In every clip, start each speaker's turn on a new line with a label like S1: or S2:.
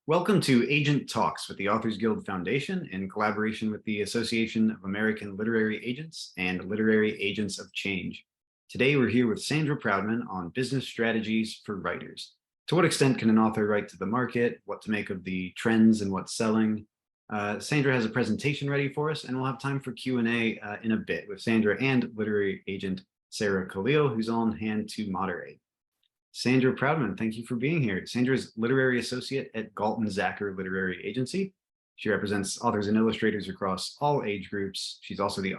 S1: Welcome to Agent Talks with the Authors Guild Foundation in collaboration with the Association of American Literary Agents and Literary Agents of Change. Today, we're here with Sandra Proudman on business strategies for writers. To what extent can an author write to the market? What to make of the trends and what's selling? Sandra has a presentation ready for us, and we'll have time for Q&A in a bit with Sandra and literary agent Sarah Khalil, who's on hand to moderate. Sandra Proudman, thank you for being here. Sandra is literary associate at Galton Zacher Literary Agency. She represents authors and illustrators across all age groups. She's also the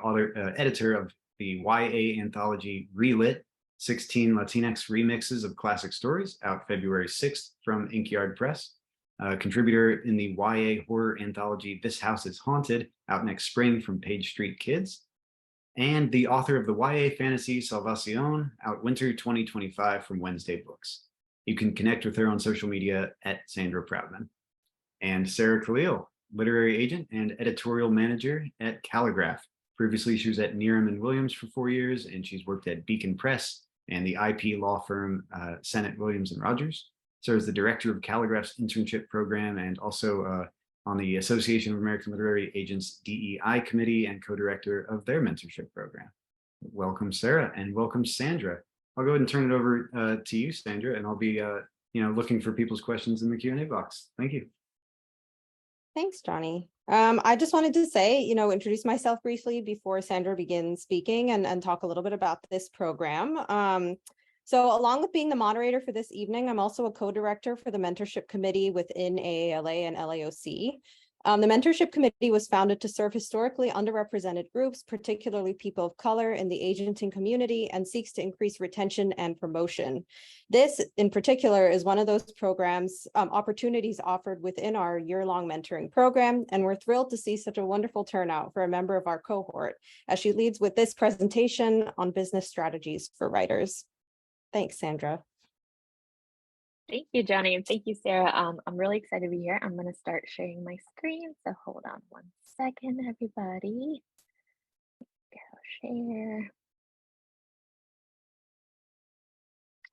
S1: editor of the YA anthology Relit, 16 Latinx remixes of classic stories, out February 6th from Inkyard Press. Contributor in the YA horror anthology This House is Haunted, out next spring from Page Street Kids. And the author of the YA fantasy Salvacion, out winter 2025 from Wednesday Books. You can connect with her on social media at Sandra Proudman. And Sarah Khalil, literary agent and editorial manager at Calligraph. Previously, she was at Needham and Williams for 4 years, and she's worked at Beacon Press and the IP law firm Sennett, Williams and Rogers. Serves the director of Calligraph's internship program and also on the Association of American Literary Agents DEI committee and co-director of their mentorship program. Welcome, Sarah, and welcome, Sandra. I'll go ahead and turn it over to you, Sandra, and I'll be looking for people's questions in the Q&A box. Thank you.
S2: Thanks, Johnny. I just wanted to say, introduce myself briefly before Sandra begins speaking and talk a little bit about this program. So along with being the moderator for this evening, I'm also a co-director for the mentorship committee within AALA and LAOC. The mentorship committee was founded to serve historically underrepresented groups, particularly people of color in the agenting community, and seeks to increase retention and promotion. This in particular is one of those programs, opportunities offered within our year-long mentoring program, and we're thrilled to see such a wonderful turnout for a member of our cohort as she leads with this presentation on business strategies for writers. Thanks, Sandra.
S3: Thank you, Johnny, and thank you, Sarah. I'm really excited to be here. I'm going to start sharing my screen, so hold on one second, everybody. Go share.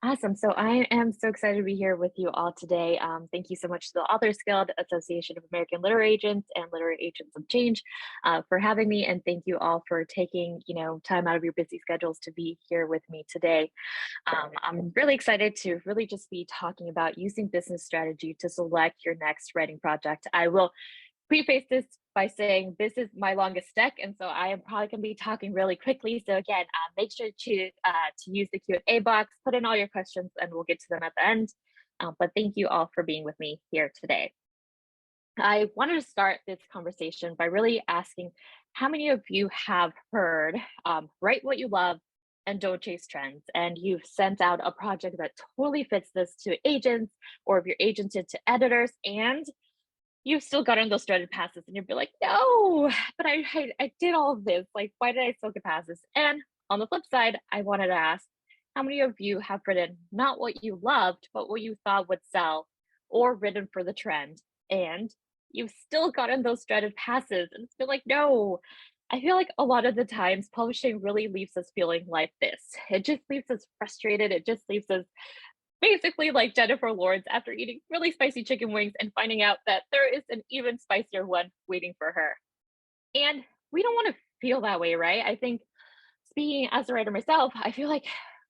S3: Awesome. So I am so excited to be here with you all today. Thank you so much to the Authors Guild, Association of American Literary Agents and Literary Agents of Change for having me. And thank you all for taking, time out of your busy schedules to be here with me today. I'm really excited to really just be talking about using business strategy to select your next writing project. I will preface this by saying this is my longest deck, and so I am probably going to be talking really quickly. So again, make sure to use the Q&A box, put in all your questions, and we'll get to them at the end. But thank you all for being with me here today. I wanted to start this conversation by really asking how many of you have heard write what you love and don't chase trends, and you've sent out a project that totally fits this to agents, or if you're agented to editors, and you've still gotten those dreaded passes, and you'll be like, no, but I did all of this. Like, why did I still get passes? And on the flip side, I wanted to ask, how many of you have written not what you loved, but what you thought would sell, or written for the trend, and you've still gotten those dreaded passes? And it's been like, no. I feel like a lot of the times publishing really leaves us feeling like this. It just leaves us frustrated. It just leaves us basically like Jennifer Lawrence after eating really spicy chicken wings and finding out that there is an even spicier one waiting for her. And we don't want to feel that way, right? I think, speaking as a writer myself, I feel like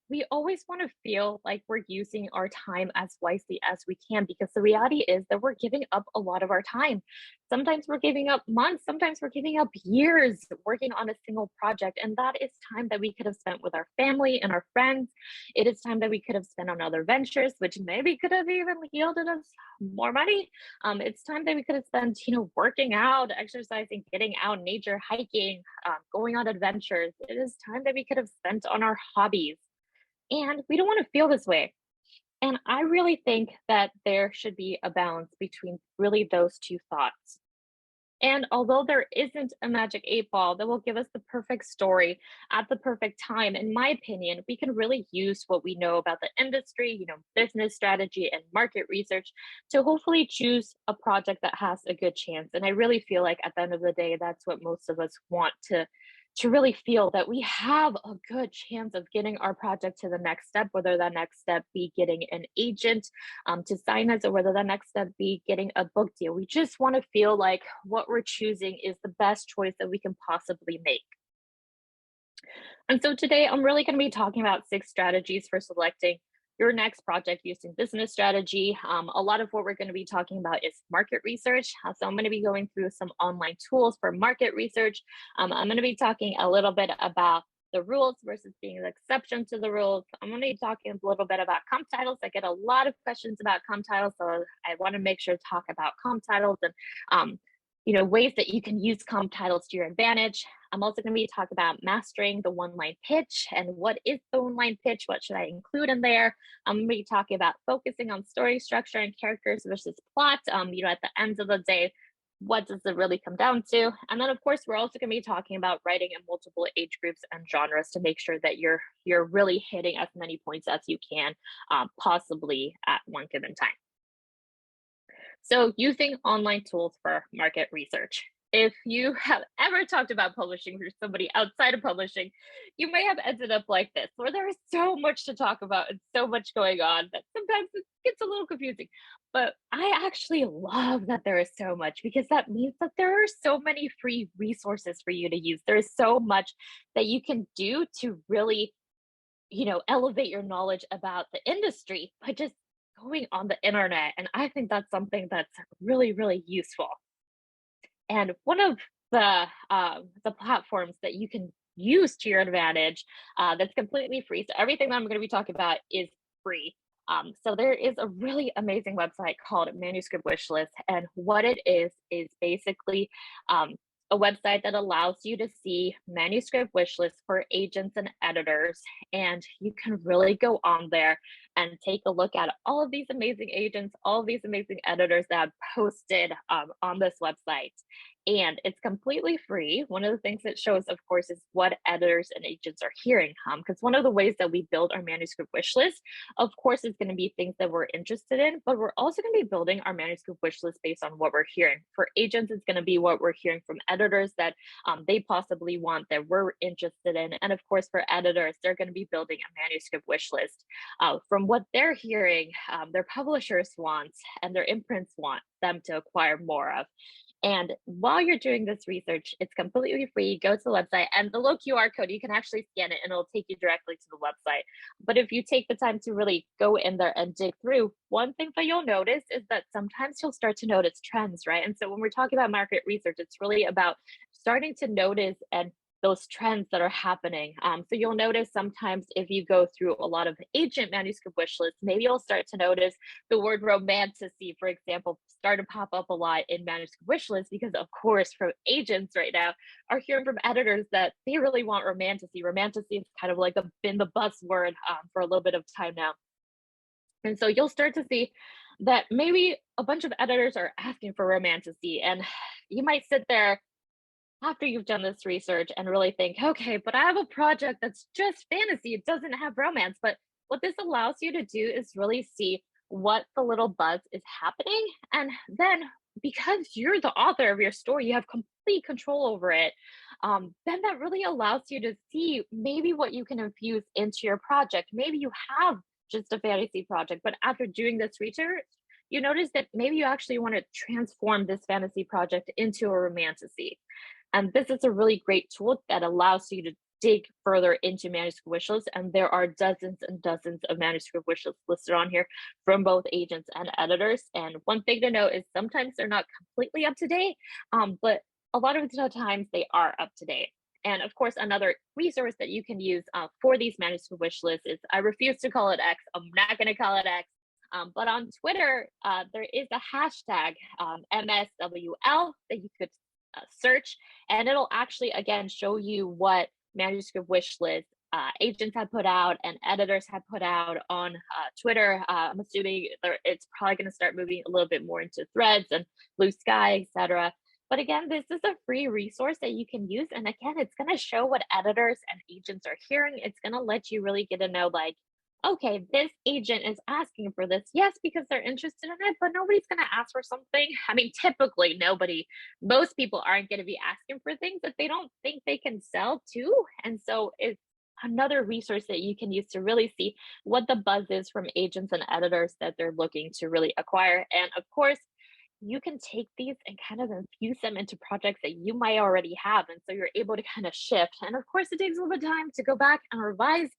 S3: we always want to feel like we're using our time as wisely as we can, because the reality is that we're giving up a lot of our time. Sometimes we're giving up months, sometimes we're giving up years working on a single project. And that is time that we could have spent with our family and our friends. It is time that we could have spent on other ventures, which maybe could have even yielded us more money. It's time that we could have spent, working out, exercising, getting out in nature, hiking, going on adventures. It is time that we could have spent on our hobbies. And we don't want to feel this way. And I really think that there should be a balance between really those two thoughts. And although there isn't a magic 8-ball that will give us the perfect story at the perfect time, in my opinion, we can really use what we know about the industry, business strategy and market research to hopefully choose a project that has a good chance. And I really feel like at the end of the day, that's what most of us want to to really feel that we have a good chance of getting our project to the next step, whether that next step be getting an agent to sign us, or whether that next step be getting a book deal. We just want to feel like what we're choosing is the best choice that we can possibly make. And so today I'm really going to be talking about 6 strategies for selecting your next project using business strategy. A lot of what we're going to be talking about is market research. So I'm going to be going through some online tools for market research. I'm going to be talking a little bit about the rules versus being an exception to the rules. I'm going to be talking a little bit about comp titles. I get a lot of questions about comp titles, so I want to make sure to talk about comp titles and ways that you can use comp titles to your advantage. I'm also going to be talking about mastering the one-line pitch and what is the one-line pitch, what should I include in there. I'm going to be talking about focusing on story structure and characters versus plot. At the end of the day, what does it really come down to? And then, of course, we're also going to be talking about writing in multiple age groups and genres to make sure that you're really hitting as many points as you can possibly at one given time. So using online tools for market research. If you have ever talked about publishing with somebody outside of publishing, you may have ended up like this, where there is so much to talk about and so much going on that sometimes it gets a little confusing. But I actually love that there is so much, because that means that there are so many free resources for you to use. There is so much that you can do to really, elevate your knowledge about the industry by just going on the internet. And I think that's something that's really, really useful. And one of the platforms that you can use to your advantage that's completely free. So everything that I'm going to be talking about is free. So there is a really amazing website called Manuscript Wishlist, and what it is basically a website that allows you to see manuscript wish lists for agents and editors. And you can really go on there and take a look at all of these amazing agents, all of these amazing editors that have posted on this website. And it's completely free. One of the things it shows, of course, is what editors and agents are hearing. Because one of the ways that we build our manuscript wish list, of course, is going to be things that we're interested in, but we're also going to be building our manuscript wish list based on what we're hearing. For agents, it's going to be what we're hearing from editors that they possibly want, that we're interested in. And of course, for editors, they're going to be building a manuscript wish list from what they're hearing, their publishers want, and their imprints want them to acquire more of. And while you're doing this research, it's completely free. Go to the website, and the little QR code, you can actually scan it and it'll take you directly to the website. But if you take the time to really go in there and dig through, one thing that you'll notice is that sometimes you'll start to notice trends, right? And so when we're talking about market research, it's really about starting to notice and those trends that are happening. So you'll notice sometimes if you go through a lot of agent manuscript wish lists, maybe you'll start to notice the word romantasy, for example, start to pop up a lot in manuscript wish lists, because of course, from agents right now are hearing from editors that they really want romantasy. Romantasy is kind of like been the buzzword for a little bit of time now. And so you'll start to see that maybe a bunch of editors are asking for romantasy, and you might sit there after you've done this research and really think, okay, but I have a project that's just fantasy. It doesn't have romance. But what this allows you to do is really see what the little buzz is happening. And then because you're the author of your story, you have complete control over it. Then that really allows you to see maybe what you can infuse into your project. Maybe you have just a fantasy project, but after doing this research, you notice that maybe you actually want to transform this fantasy project into a romantasy. And this is a really great tool that allows you to dig further into manuscript wish lists. And there are dozens and dozens of manuscript wish lists listed on here from both agents and editors. And one thing to note is sometimes they're not completely up to date, but a lot of the times they are up to date. And of course, another resource that you can use for these manuscript wish lists is, I refuse to call it X. I'm not going to call it X. But on Twitter, there is a hashtag MSWL that you could search, and it'll actually again show you what manuscript wish list agents have put out and editors have put out on Twitter. I'm assuming it's probably going to start moving a little bit more into Threads and Blue Sky, etc. But again, this is a free resource that you can use, and again, it's going to show what editors and agents are hearing. It's going to let you really get to know, like, okay, this agent is asking for this. Yes, because they're interested in it, but nobody's going to ask for something. I mean, typically, most people aren't going to be asking for things that they don't think they can sell to. And so it's another resource that you can use to really see what the buzz is from agents and editors that they're looking to really acquire. And of course, you can take these and kind of infuse them into projects that you might already have. And so you're able to kind of shift. And of course, it takes a little bit of time to go back and revise,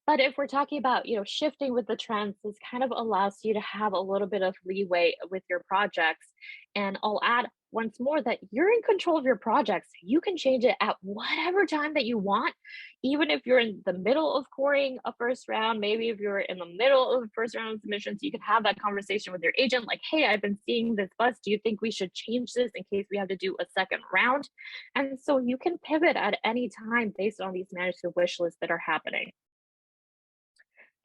S3: but if we're talking about, shifting with the trends, this kind of allows you to have a little bit of leeway with your projects. And I'll add once more that you're in control of your projects. You can change it at whatever time that you want, even if you're in the middle of scoring a first round, maybe if you're in the middle of the first round of submissions, you can have that conversation with your agent, like, hey, I've been seeing this buzz. Do you think we should change this in case we have to do a second round? And so you can pivot at any time based on these manuscript wish lists that are happening.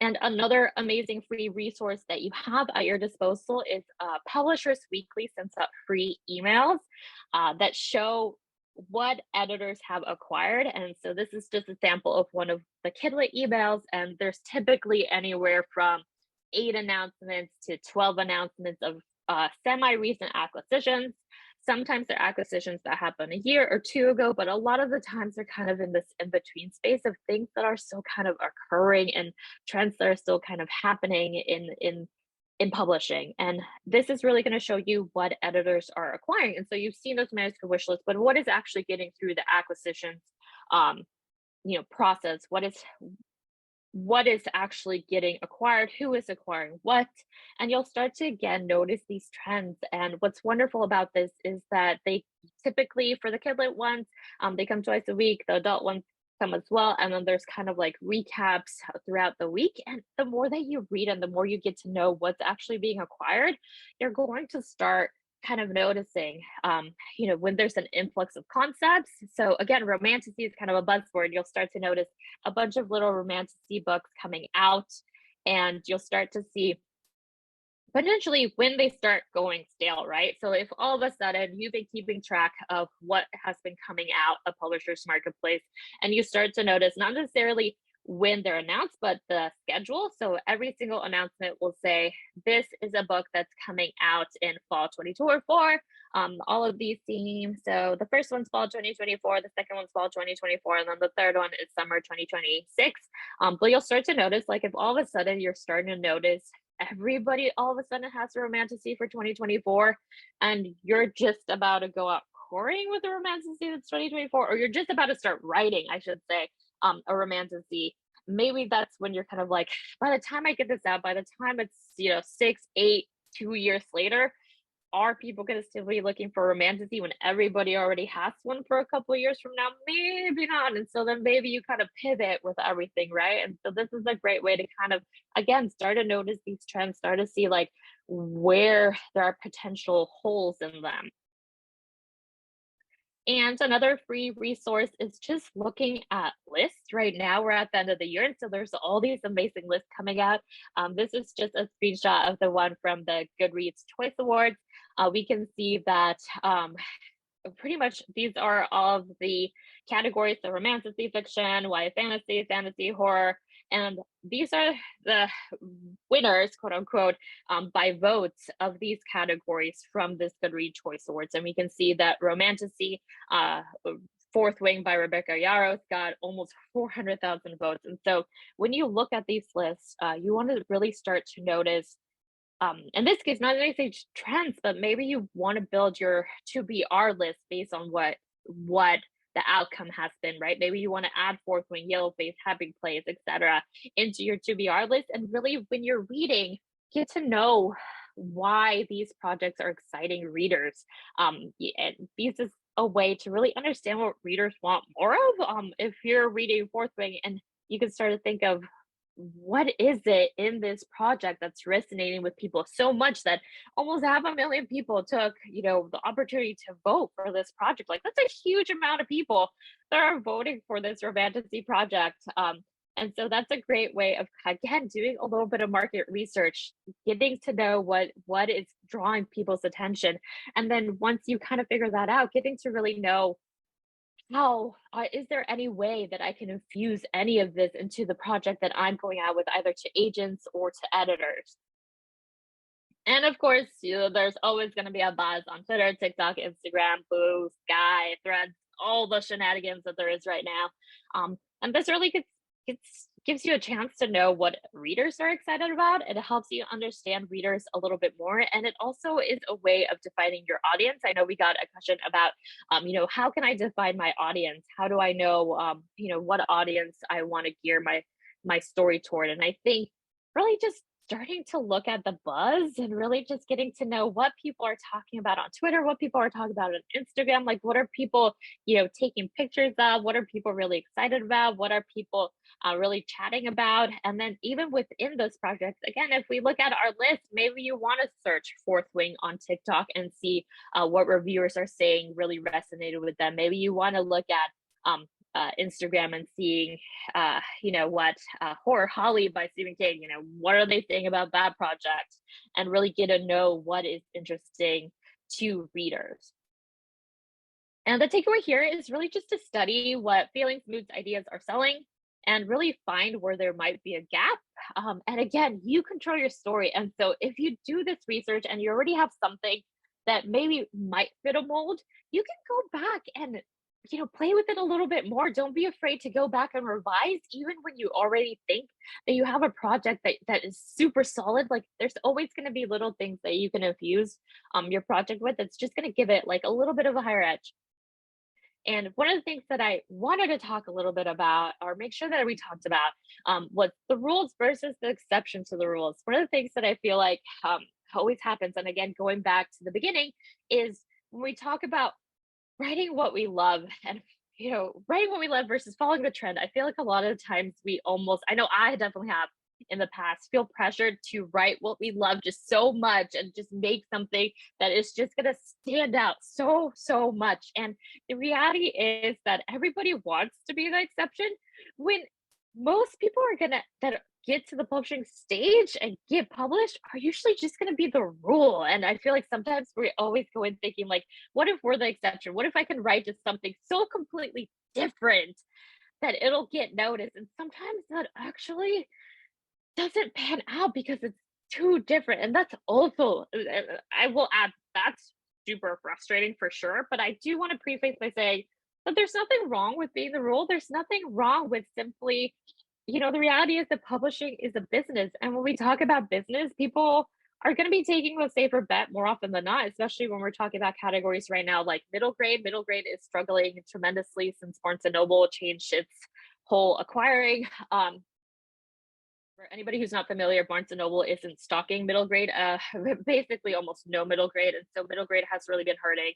S3: And another amazing free resource that you have at your disposal is Publishers Weekly sends out free emails that show what editors have acquired. And so this is just a sample of one of the Kidlit emails, and there's typically anywhere from 8 announcements to 12 announcements of semi-recent acquisitions. Sometimes they're acquisitions that happened a year or two ago, but a lot of the times they're kind of in this in-between space of things that are still kind of occurring and trends that are still kind of happening in publishing. And this is really going to show you what editors are acquiring. And so you've seen those manuscript wish lists, but what is actually getting through the acquisitions process? What is actually getting acquired, who is acquiring what, and you'll start to again notice these trends. And what's wonderful about this is that they typically, for the kidlit ones, they come twice a week. The adult ones come as well, and then there's kind of like recaps throughout the week. And the more that you read and the more you get to know what's actually being acquired, you're going to start kind of noticing, when there's an influx of concepts. So again, romantasy is kind of a buzzword. You'll start to notice a bunch of little romantasy books coming out, and you'll start to see potentially when they start going stale, right? So if all of a sudden you've been keeping track of what has been coming out of Publishers Marketplace, and you start to notice not necessarily when they're announced, but the schedule. So every single announcement will say, this is a book that's coming out in fall 2024. All of these themes. So the first one's fall 2024, the second one's fall 2024, and then the third one is summer 2026. But you'll start to notice, like if all of a sudden you're starting to notice everybody all of a sudden has a romantasy for 2024, and you're just about to go out courting with a romantasy that's 2024, or you're just about to start writing, I should say, a romantasy, maybe that's when you're kind of like, by the time I get this out, by the time it's 6, 8, 2 years later, are people going to still be looking for romantasy when everybody already has one for a couple of years from now? Maybe not. And so then maybe you kind of pivot with everything, right? And so this is a great way to kind of, again, start to notice these trends, start to see like where there are potential holes in them. And another free resource is just looking at lists. Right now, we're at the end of the year, and so there's all these amazing lists coming out. This is just a screenshot of the one from the Goodreads Choice Awards. We can see that pretty much these are all of the categories: so romantasy, fiction, YA fantasy, fantasy, horror, and these are the winners, quote unquote, by votes of these categories from this Goodreads Choice Awards. And we can see that romantasy, Fourth Wing by Rebecca Yarros, got almost 400,000 votes. And so when you look at these lists, you want to really start to notice, in this case, not necessarily trends, but maybe you want to build your to-be-R list based on what the outcome has been, right? Maybe you want to add Fourth Wing, Yellow Face, Happy Place, etc. into your to-be-R list. And really, when you're reading, get to know why these projects are exciting readers. And this is a way to really understand what readers want more of. If you're reading Fourth Wing, and you can start to think of, what is it in this project that's resonating with people so much that almost 500,000 people took, the opportunity to vote for this project? Like, that's a huge amount of people that are voting for this romantasy project. And so that's a great way of, again, doing a little bit of market research, getting to know what is drawing people's attention. And then once you kind of figure that out, getting to really know is there any way that I can infuse any of this into the project that I'm going out with, either to agents or to editors? And of course, there's always going to be a buzz on Twitter, TikTok, Instagram, Boo, Sky, Threads, all the shenanigans that there is right now. And this really gives you a chance to know what readers are excited about. It helps you understand readers a little bit more. And it also is a way of defining your audience. I know we got a question about, how can I define my audience? How do I know, what audience I want to gear my story toward? And I think really just starting to look at the buzz and really just getting to know what people are talking about on Twitter, what people are talking about on Instagram, like what are people, taking pictures of, what are people really excited about, what are people really chatting about. And then even within those projects, again, if we look at our list, maybe you want to search Fourth Wing on TikTok and see what reviewers are saying really resonated with them. Maybe you want to look at Instagram and seeing, what Horror Holly by Stephen King, what are they saying about that project, and really get to know what is interesting to readers. And the takeaway here is really just to study what feelings, moods, ideas are selling and really find where there might be a gap. And again, you control your story. And so if you do this research and you already have something that maybe might fit a mold, you can go back and play with it a little bit more. Don't be afraid to go back and revise, even when you already think that you have a project that is super solid. Like there's always going to be little things that you can infuse your project with. That's just going to give it like a little bit of a higher edge. And one of the things that I wanted to talk a little bit about, or make sure that we talked about, was the rules versus the exception to the rules. One of the things that I feel like always happens, and again, going back to the beginning, is when we talk about writing what we love and writing what we love versus following the trend. I feel like a lot of times I know I definitely have in the past, feel pressured to write what we love just so much and just make something that is just going to stand out so much. And the reality is that everybody wants to be the exception, when most people that get to the publishing stage and get published are usually just going to be the rule. And I feel like sometimes we always go in thinking like, what if we're the exception? What if I can write just something so completely different that it'll get noticed? And sometimes that actually doesn't pan out because it's too different. And that's also, I will add, that's super frustrating for sure. But I do want to preface by saying that there's nothing wrong with being the rule. There's nothing wrong with simply, the reality is that publishing is a business. And when we talk about business, people are going to be taking the safer bet more often than not, especially when we're talking about categories right now like middle grade. Middle grade is struggling tremendously since Barnes & Noble changed its whole acquiring. For anybody who's not familiar, Barnes & Noble isn't stocking middle grade, basically almost no middle grade. And so middle grade has really been hurting.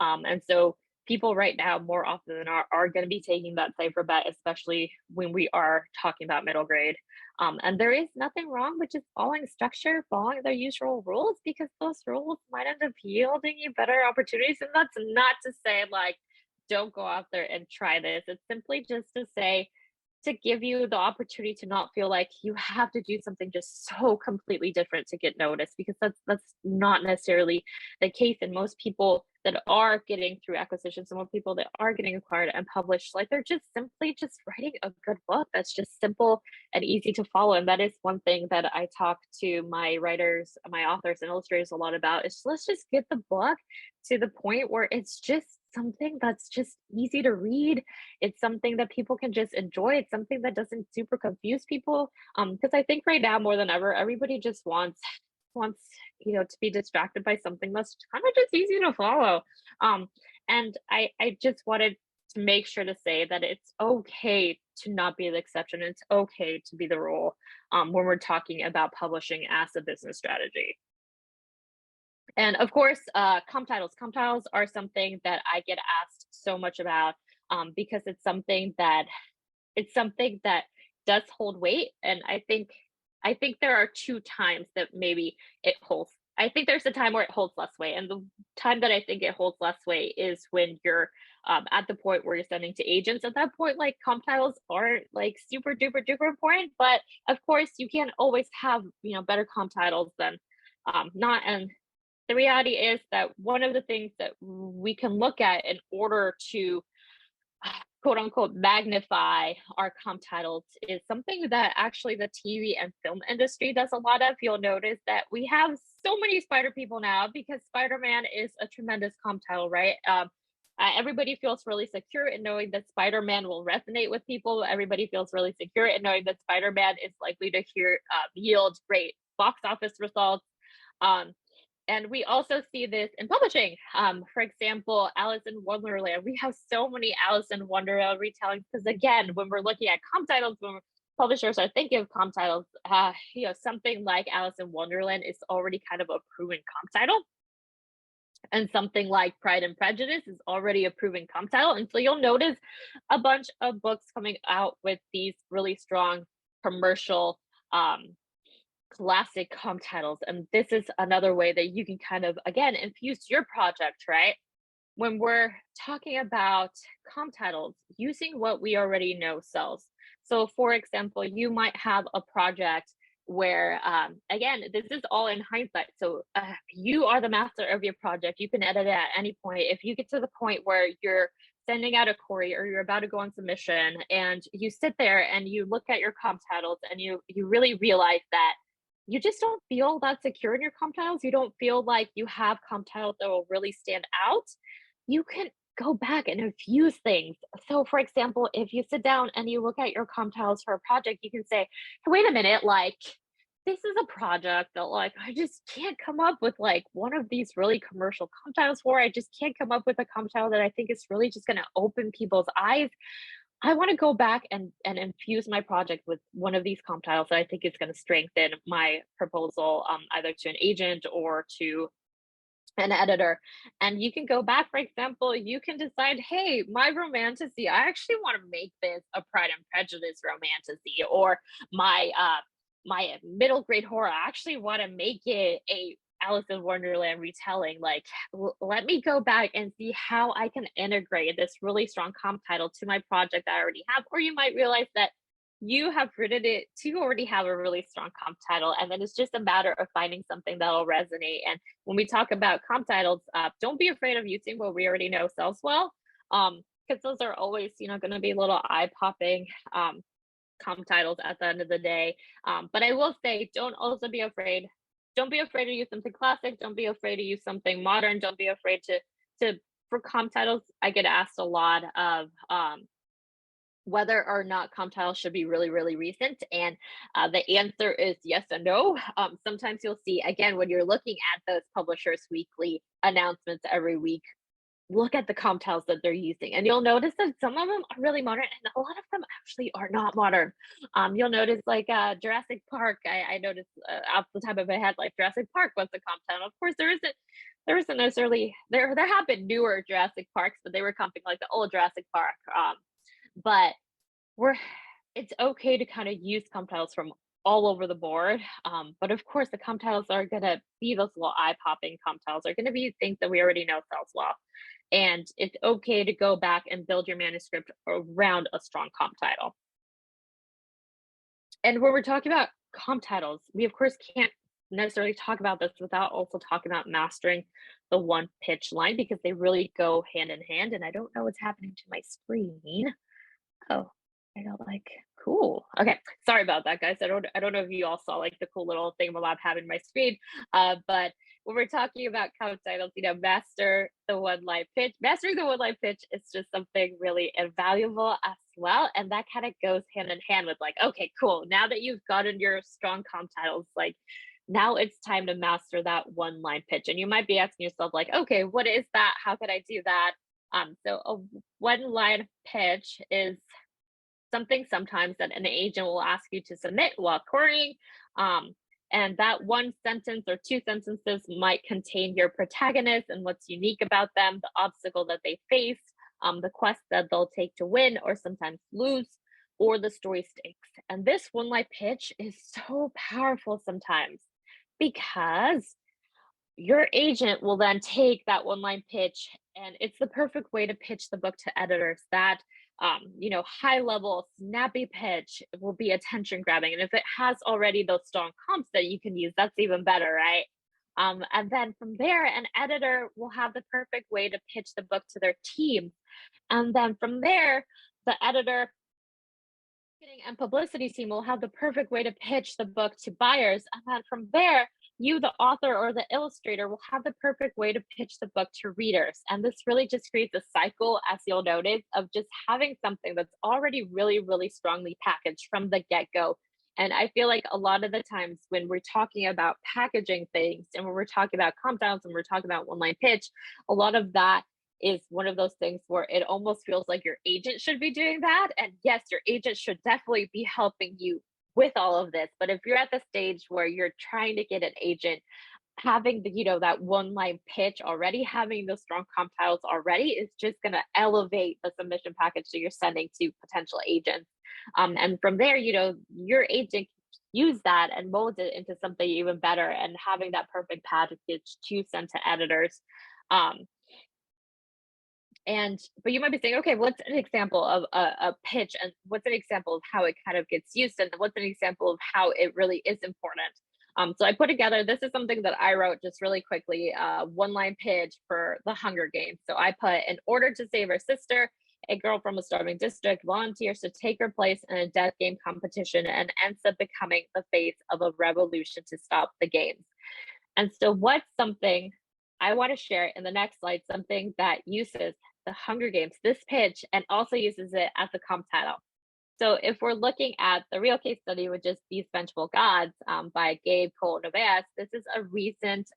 S3: And so people right now, more often than not, are going to be taking that safer bet, especially when we are talking about middle grade. And there is nothing wrong with just following structure, following their usual rules, because those rules might end up yielding you better opportunities. And that's not to say like, don't go out there and try this. It's simply just to say, to give you the opportunity to not feel like you have to do something just so completely different to get noticed, because that's not necessarily the case. And most people that are getting through acquisitions and most people that are getting acquired and published, like they're just simply just writing a good book that's just simple and easy to follow. And that is one thing that I talk to my writers, my authors and illustrators a lot about, is let's just get the book to the point where it's just something that's just easy to read. It's something that people can just enjoy. It's something that doesn't super confuse people. Because I think right now more than ever, everybody just wants to be distracted by something that's kind of just easy to follow. And I just wanted to make sure to say that it's okay to not be the exception. It's okay to be the rule when we're talking about publishing as a business strategy. And of course, comp titles. Comp titles are something that I get asked so much about because it's something that does hold weight. And I think there are two times that maybe it holds. I think there's a time where it holds less weight, and the time that I think it holds less weight is when you're at the point where you're sending to agents. At that point, like comp titles aren't like super duper duper important, but of course you can't always have better comp titles than not. And the reality is that one of the things that we can look at in order to quote unquote magnify our comp titles is something that actually the TV and film industry does a lot of. You'll notice that we have so many Spider people now because Spider-Man is a tremendous comp title, right? Everybody feels really secure in knowing that Spider-Man will resonate with people. Everybody feels really secure in knowing that Spider-Man is likely to yield great box office results. And we also see this in publishing. For example, Alice in Wonderland. We have so many Alice in Wonderland retellings because, again, when we're looking at comp titles, when publishers are thinking of comp titles, something like Alice in Wonderland is already kind of a proven comp title. And something like Pride and Prejudice is already a proven comp title. And so you'll notice a bunch of books coming out with these really strong commercial classic comp titles. And this is another way that you can kind of, again, infuse your project, right? When we're talking about comp titles, using what we already know sells. So for example, you might have a project where, again, this is all in hindsight. So you are the master of your project. You can edit it at any point. If you get to the point where you're sending out a query or you're about to go on submission and you sit there and you look at your comp titles and you really realize that you just don't feel that secure in your comp titles. You don't feel like you have comp titles that will really stand out. You can go back and infuse things. So for example, if you sit down and you look at your comp titles for a project, you can say, hey, wait a minute, like this is a project that like I just can't come up with like one of these really commercial comp titles for. I just can't come up with a comp title that I think is really just going to open people's eyes. I want to go back and infuse my project with one of these comp titles that I think is going to strengthen my proposal, either to an agent or to an editor. And you can go back, for example, you can decide, hey, my romantasy, I actually want to make this a Pride and Prejudice romantasy, or my my middle grade horror, I actually want to make it a Alice in Wonderland retelling. Like, let me go back and see how I can integrate this really strong comp title to my project I already have. Or you might realize that you have written it to already have a really strong comp title, and then it's just a matter of finding something that'll resonate. And when we talk about comp titles, don't be afraid of using what we already know sells well, because those are always, going to be little eye-popping comp titles at the end of the day. But I will say, don't be afraid to use something classic. Don't be afraid to use something modern. Don't be afraid to for comp titles. I get asked a lot of whether or not comp titles should be really, really recent. And the answer is yes and no. Sometimes you'll see, again, when you're looking at those publishers' weekly announcements every week, look at the comp titles that they're using, and you'll notice that some of them are really modern and a lot of them actually are not modern. You'll notice like Jurassic Park. I noticed off the top of my head, like Jurassic Park was the comp title. Of course, there isn't necessarily there have been newer Jurassic Parks, but they were comping like the old Jurassic Park. But it's okay to kind of use comp titles from all over the board. But of course, the comp titles are going to be those little eye-popping comp titles, are going to be things that we already know sells well. And it's okay to go back and build your manuscript around a strong comp title. And when we're talking about comp titles, we of course can't necessarily talk about this without also talking about mastering the one pitch line, because they really go hand in hand. And I don't know what's happening to my screen. Oh, I got like cool. Okay, sorry about that, guys. I don't know if you all saw like the cool little thing about having my screen. But when we're talking about comp titles, mastering the one line pitch is just something really invaluable as well. And that kind of goes hand in hand with like, okay, cool. Now that you've gotten your strong comp titles, like now it's time to master that one line pitch. And you might be asking yourself like, okay, what is that? How could I do that? So a one line pitch is something sometimes that an agent will ask you to submit while querying. And that one sentence or two sentences might contain your protagonist and what's unique about them, the obstacle that they face, the quest that they'll take to win or sometimes lose, or the story stakes. And this one line pitch is so powerful sometimes because your agent will then take that one line pitch, and it's the perfect way to pitch the book to editors. That high level snappy pitch will be attention grabbing, and if it has already those strong comps that you can use, that's even better, right? And then from there, an editor will have the perfect way to pitch the book to their team. And then from there, the editor and publicity team will have the perfect way to pitch the book to buyers. And then from there, you, the author or the illustrator, will have the perfect way to pitch the book to readers. And this really just creates a cycle, as you'll notice, of just having something that's already really, really strongly packaged from the get-go. And I feel like a lot of the times when we're talking about packaging things and when we're talking about compounds and we're talking about one-line pitch, a lot of that is one of those things where it almost feels like your agent should be doing that. And yes, your agent should definitely be helping you with all of this. But if you're at the stage where you're trying to get an agent, having the, that one line pitch already, having those strong comp titles already is just going to elevate the submission package that you're sending to potential agents. And from there, your agent use that and mold it into something even better, and having that perfect package to send to editors. But you might be saying, okay, what's an example of a pitch, and what's an example of how it kind of gets used, and what's an example of how it really is important? So I put together, this is something that I wrote just really quickly, one-line pitch for the Hunger Games. So I put, in order to save her sister, a girl from a starving district volunteers to take her place in a death game competition and ends up becoming the face of a revolution to stop the games. And so what's something I want to share in the next slide, something that uses the Hunger Games, this pitch, and also uses it as a comp title. So if we're looking at the real case study, which is These Vengeful Gods by Gabe Cole Neves, this is a recent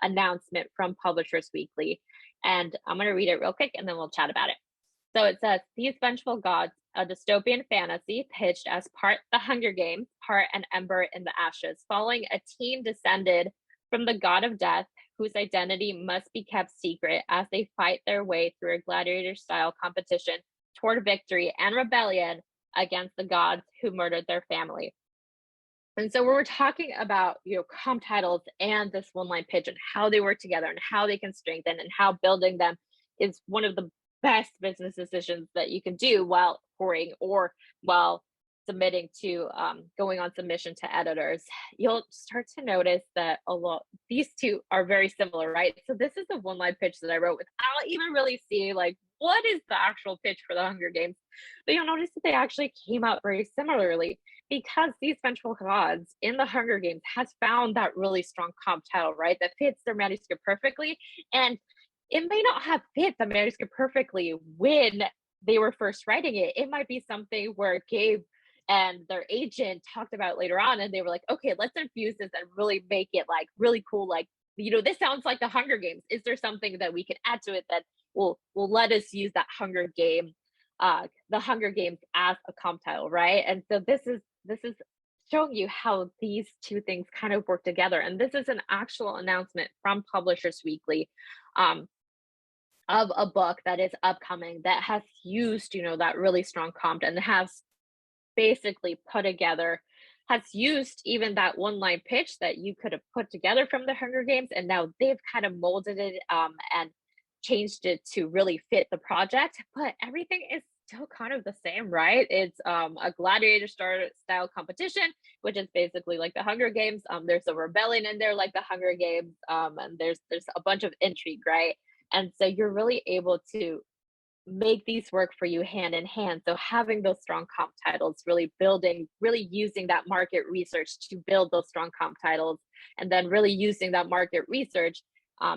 S3: announcement from Publishers Weekly. And I'm going to read it real quick and then we'll chat about it. So it says, These Vengeful Gods, a dystopian fantasy pitched as part The Hunger Games, part An Ember in the Ashes, following a team descended from the god of death, whose identity must be kept secret as they fight their way through a gladiator-style competition toward victory and rebellion against the gods who murdered their family. And so when we're talking about, comp titles and this one-line pitch and how they work together and how they can strengthen and how building them is one of the best business decisions that you can do while pouring or while submitting to going on submission to editors, you'll start to notice that these two are very similar, right? So this is the one-line pitch that I wrote without even really seeing what is the actual pitch for the Hunger Games. But you'll notice that they actually came out very similarly, because These Vengeful Gods in the Hunger Games has found that really strong comp title, right? That fits their manuscript perfectly. And it may not have fit the manuscript perfectly when they were first writing it. It might be something where Gabe and their agent talked about later on, and they were like, okay, let's infuse this and really make it really cool. This sounds like the Hunger Games. Is there something that we can add to it that will let us use that Hunger Game, the Hunger Games as a comp title, right? And so this is showing you how these two things kind of work together. And this is an actual announcement from Publishers Weekly of a book that is upcoming that has used, that really strong comp and has basically put together, has used even that one-line pitch that you could have put together from the Hunger Games, and now they've kind of molded it and changed it to really fit the project, but everything is still kind of the same, right? It's a gladiator style competition, which is basically like the Hunger Games. There's a rebellion in there like the Hunger Games, and there's a bunch of intrigue, right? And so you're really able to make these work for you hand in hand. So having those strong comp titles, really using that market research to build those strong comp titles, and then really using that market research,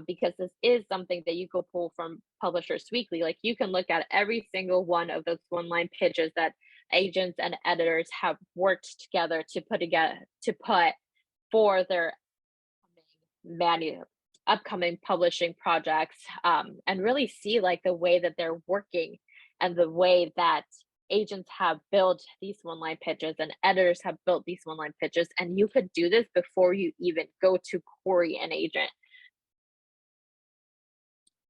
S3: because this is something that you can pull from Publishers Weekly. You can look at every single one of those one-line pitches that agents and editors have worked together to put for their upcoming publishing projects, and really see the way that they're working and the way that agents have built these one-line pitches and editors have built these one-line pitches. And you could do this before you even go to query an agent.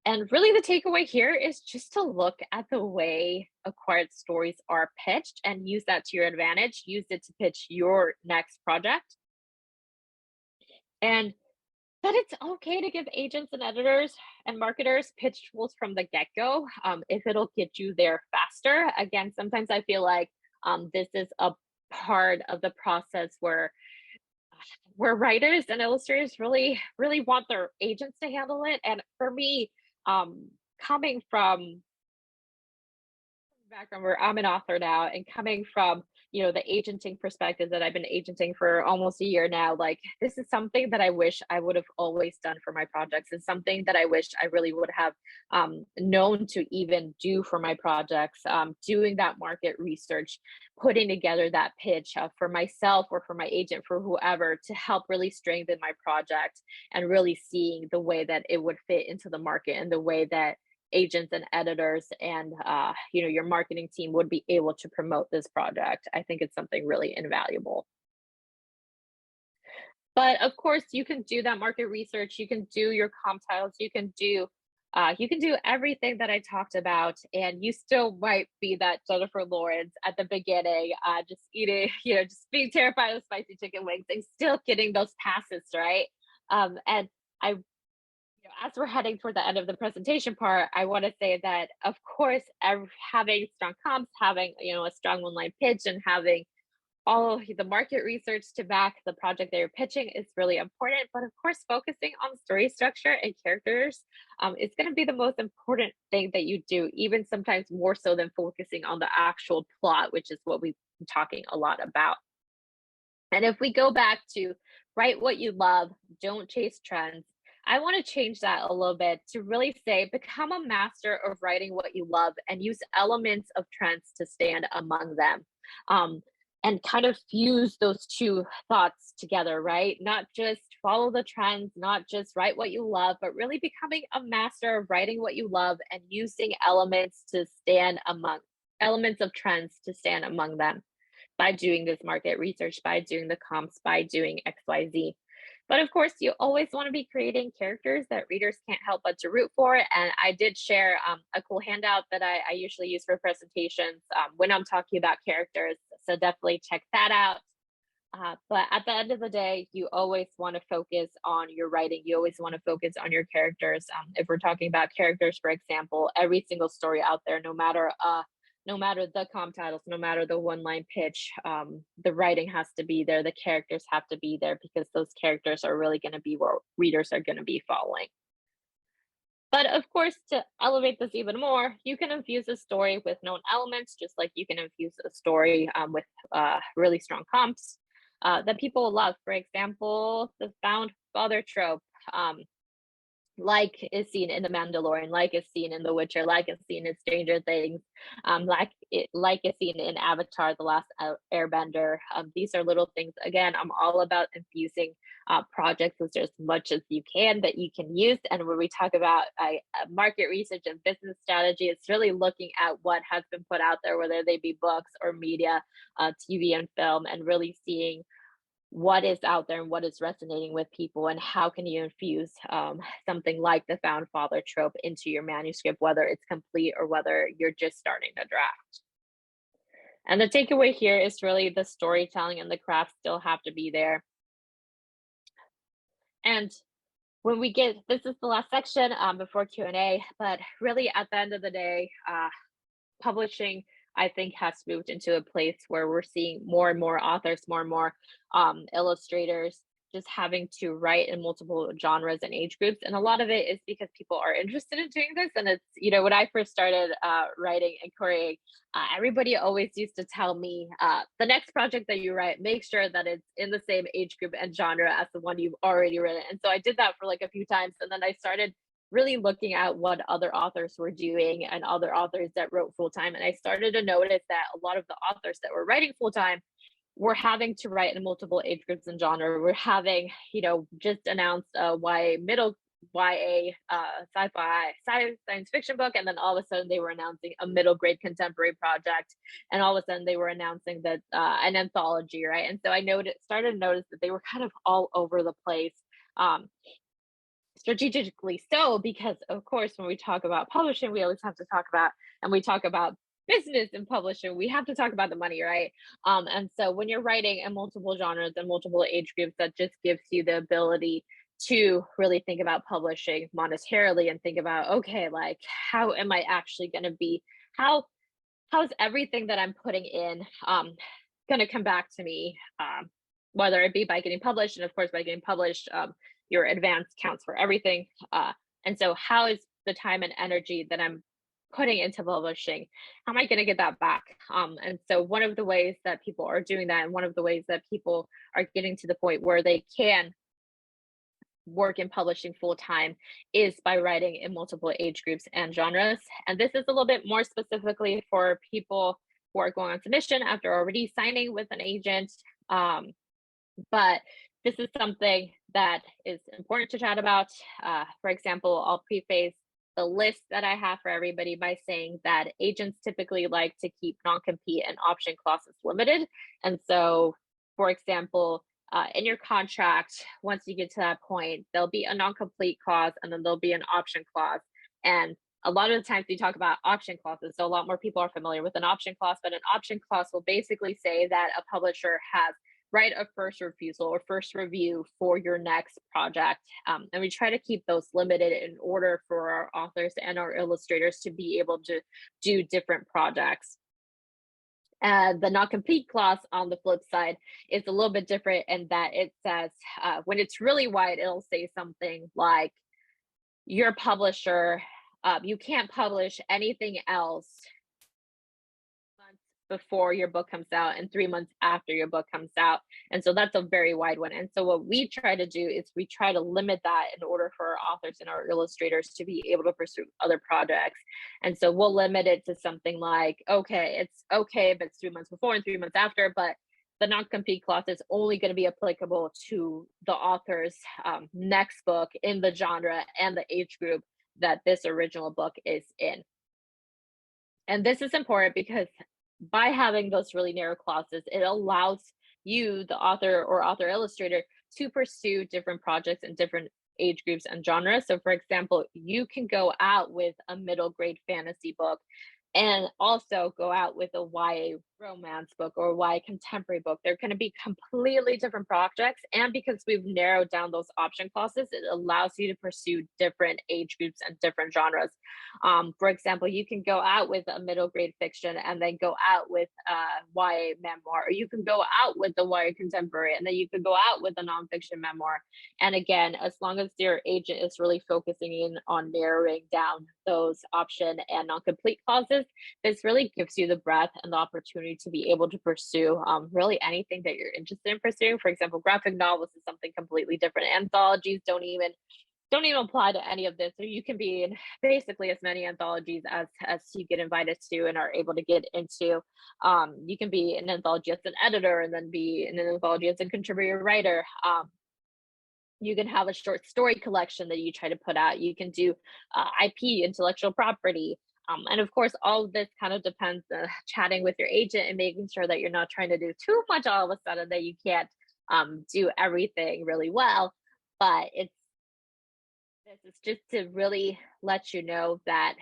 S3: And really the takeaway here is just to look at the way acquired stories are pitched and use that to your advantage. Use it to pitch your next project. And that it's okay to give agents and editors and marketers pitch tools from the get-go if it'll get you there faster. Again, sometimes I feel like this is a part of the process where where writers and illustrators really want their agents to handle it. And for me, coming from background where I'm an author now and coming from, the agenting perspective that I've been agenting for almost a year now, like this is something that I wish I would have always done for my projects. It's something that I wish I really would have known to even do for my projects, doing that market research, putting together that pitch for myself or for my agent, for whoever, to help really strengthen my project and really seeing the way that it would fit into the market and the way that agents and editors and your marketing team would be able to promote this project. I think it's something really invaluable. But of course, you can do that market research, you can do your comp titles, you can do everything that I talked about, and you still might be that Jennifer Lawrence at the beginning, just eating, just being terrified of spicy chicken wings and still getting those passes, right? And I as we're heading toward the end of the presentation part, I want to say that, of course, having strong comps, having a strong one-line pitch, and having all of the market research to back the project that you're pitching is really important. But of course, focusing on story structure and characters is going to be the most important thing that you do, even sometimes more so than focusing on the actual plot, which is what we've been talking a lot about. And if we go back to write what you love, don't chase trends, I want to change that a little bit to really say become a master of writing what you love and use elements of trends to stand among them. And kind of fuse those two thoughts together, right? Not just follow the trends, not just write what you love, but really becoming a master of writing what you love and using elements of trends to stand among them by doing this market research, by doing the comps, by doing XYZ. But of course, you always want to be creating characters that readers can't help but to root for. And I did share a cool handout that I usually use for presentations when I'm talking about characters. So definitely check that out. But at the end of the day, you always want to focus on your writing. You always want to focus on your characters. If we're talking about characters, for example, every single story out there, no matter the comp titles, no matter the one-line pitch, the writing has to be there, the characters have to be there, because those characters are really going to be what readers are going to be following. But of course, to elevate this even more, you can infuse a story with known elements, just like you can infuse a story with really strong comps that people love. For example, the found father trope. Like is seen in The Mandalorian, like is seen in The Witcher, like is seen in Stranger Things, like is seen in Avatar: The Last Airbender. These are little things. Again, I'm all about infusing projects with as much as you can that you can use. And when we talk about market research and business strategy, it's really looking at what has been put out there, whether they be books or media, TV and film, and really seeing what is out there and what is resonating with people, and how can you infuse something like the found father trope into your manuscript, whether it's complete or whether you're just starting to draft. And the takeaway here is really the storytelling and the craft still have to be there. And when we get, this is the last section before Q&A, but really at the end of the day, publishing, I think, has moved into a place where we're seeing more and more authors, more and more illustrators just having to write in multiple genres and age groups. And a lot of it is because people are interested in doing this. And it's, when I first started writing and querying, everybody always used to tell me, the next project that you write, make sure that it's in the same age group and genre as the one you've already written. And so I did that for like a few times. And then I started really looking at what other authors were doing and other authors that wrote full-time. And I started to notice that a lot of the authors that were writing full-time were having to write in multiple age groups and genre. We're having, just announced a YA sci-fi science fiction book, and then all of a sudden they were announcing a middle grade contemporary project, and all of a sudden they were announcing that an anthology, right? And so I started to notice that they were kind of all over the place. Strategically so, because of course, when we talk about publishing, we always have to talk about, and we talk about business and publishing, we have to talk about the money, right? And so when you're writing in multiple genres and multiple age groups, that just gives you the ability to really think about publishing monetarily and think about, okay, like, how am I actually going to be, how's everything that I'm putting in going to come back to me whether it be by getting published, and of course by getting published, your advance counts for everything. And so how is the time and energy that I'm putting into publishing, how am I going to get that back? And so one of the ways that people are doing that, and one of the ways that people are getting to the point where they can work in publishing full time, is by writing in multiple age groups and genres. And this is a little bit more specifically for people who are going on submission after already signing with an agent. But this is something that is important to chat about. For example, I'll preface the list that I have for everybody by saying that agents typically like to keep non-compete and option clauses limited. And so, for example, in your contract, once you get to that point, there'll be a non-complete clause and then there'll be an option clause. And a lot of the times we talk about option clauses, so a lot more people are familiar with an option clause, but an option clause will basically say that a publisher has right of first refusal or first review for your next project. And we try to keep those limited in order for our authors and our illustrators to be able to do different projects. The non-compete clause on the flip side is a little bit different in that it says, when it's really wide, it'll say something like, your publisher, you can't publish anything else before your book comes out and 3 months after your book comes out. And so that's a very wide one. And so what we try to do is we try to limit that in order for our authors and our illustrators to be able to pursue other projects. And so we'll limit it to something like, okay, it's okay, but it's 3 months before and 3 months after, but the non-compete clause is only going to be applicable to the author's next book in the genre and the age group that this original book is in. And this is important because by having those really narrow clauses, it allows you, the author or author illustrator, to pursue different projects in different age groups and genres. So for example, you can go out with a middle grade fantasy book and also go out with a YA romance book or YA contemporary book. They're going to be completely different projects. And because we've narrowed down those option clauses, it allows you to pursue different age groups and different genres. For example, you can go out with a middle grade fiction and then go out with a YA memoir, or you can go out with the YA contemporary and then you could go out with a nonfiction memoir. And again, as long as your agent is really focusing in on narrowing down those option and non-complete clauses, this really gives you the breadth and the opportunity to be able to pursue really anything that you're interested in pursuing. For example, graphic novels is something completely different. Anthologies don't even apply to any of this. So you can be in basically as many anthologies as you get invited to and are able to get into. You can be an anthology as an editor and then be in an anthology as a contributor writer. You can have a short story collection that you try to put out. You can do IP, intellectual property. And of course, all of this kind of depends chatting with your agent and making sure that you're not trying to do too much all of a sudden that you can't do everything really well. But this is just to really let you know that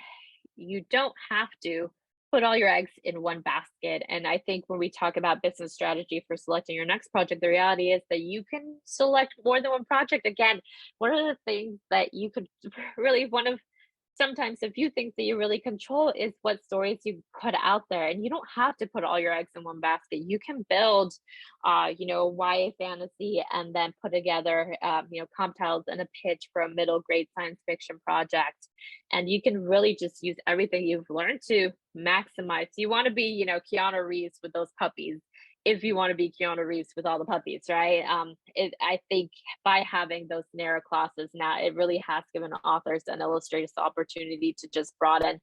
S3: you don't have to put all your eggs in one basket. And I think when we talk about business strategy for selecting your next project, the reality is that you can select more than one project. Again, one of the things that you could really, sometimes a few things that you really control is what stories you put out there. And you don't have to put all your eggs in one basket. You can build, YA fantasy and then put together, comp tiles and a pitch for a middle grade science fiction project. And you can really just use everything you've learned to maximize. You want to be, Keanu Reeves with those puppies, if you want to be Keanu Reeves with all the puppies, right? I think by having those narrow clauses now, it really has given authors and illustrators the opportunity to just broaden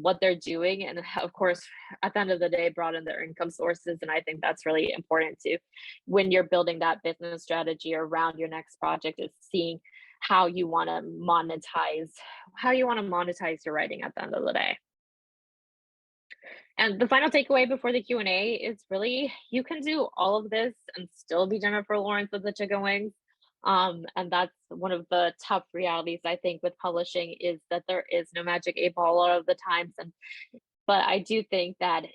S3: what they're doing. And of course, at the end of the day, broaden their income sources. And I think that's really important too. When you're building that business strategy around your next project, is seeing how you want to monetize your writing at the end of the day. And the final takeaway before the Q&A is really, you can do all of this and still be Jennifer Lawrence with the chicken wings. And that's one of the tough realities, I think, with publishing, is that there is no magic 8-ball a lot of the times. But I do think that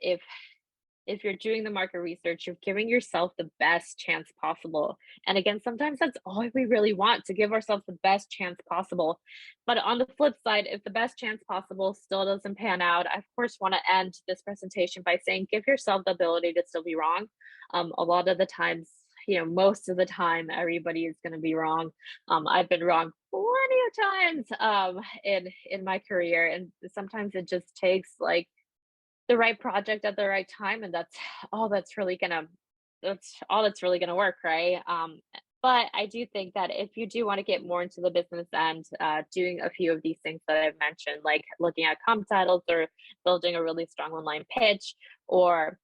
S3: if you're doing the market research, you're giving yourself the best chance possible. And again, sometimes that's all we really want, to give ourselves the best chance possible. But on the flip side, if the best chance possible still doesn't pan out, I of course want to end this presentation by saying, give yourself the ability to still be wrong. A lot of the times most of the time everybody is going to be wrong. I've been wrong plenty of times in my career, and sometimes it just takes like the right project at the right time, and all that's really gonna that's all that's really gonna work, right? But I do think that if you do want to get more into the business end, doing a few of these things that I've mentioned, like looking at comp titles or building a really strong online pitch, or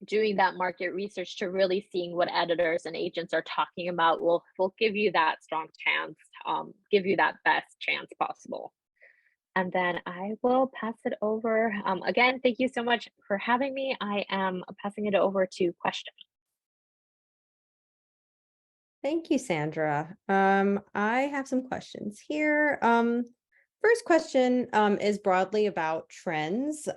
S3: doing that market research to really seeing what editors and agents are talking about, will give you that strong chance, give you that best chance possible. And then I will pass it over. Again, thank you so much for having me. I am passing it over to questions.
S2: Thank you, Sandra. I have some questions here. First question is broadly about trends.